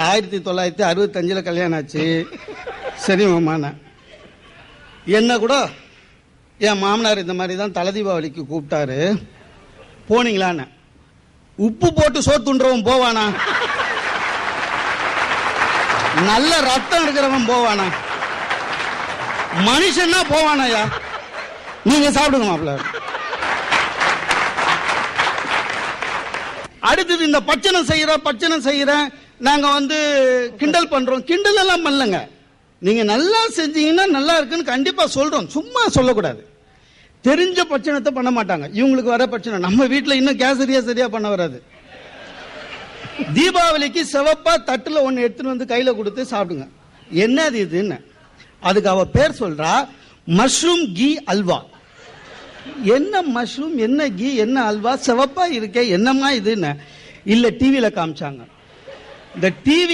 1965 கல்யாணம் ஆச்சு. சரி மாமா, என்ன கூட என் மாமனார் இந்த மாதிரி தான் தலை தீபாவளிக்கு கூப்பிட்டாரு, போனீங்களான்னு. உப்பு போட்டு சோத்துன்றவன் போவானா? நல்ல ரத்தம் இருக்கிறவன் போவானா? மனுஷன்னா போவானாயா? நீங்க சாப்பிடுங்க மாப்பிள்ள. அடுத்தது இந்த பச்சனை செய்யற நாங்க கிண்டல் பண்றோம். கிண்டல் எல்லாம் பண்ணலங்க. நீங்க நல்லா செஞ்சீங்கன்னா நல்லா இருக்குன்னு கண்டிப்பா சொல்றோம், சும்மா சொல்லக்கூடாது. தெரிஞ்ச பட்சணத்தை பண்ண மாட்டாங்க. இவங்களுக்கு வர பிரச்சனை, நம்ம வீட்டுல இன்னும் கேசரியா சரியா பண்ண வராது. தீபாவளிக்கு சிவப்பா தட்டுல ஒண்ணு எடுத்துட்டு கையில கொடுத்து சாப்பிடுங்க. என்னது இதுன்னு அதுக்கு அவ பேர் சொல்றா, மஷ்ரூம் கீ அல்வா. என்ன மஷ்ரூம், என்ன கீ, என்ன அல்வா, சிவப்பா இருக்கே, என்னமா இதுன்னு. இல்ல டிவியில காமிச்சாங்க. இந்த டிவி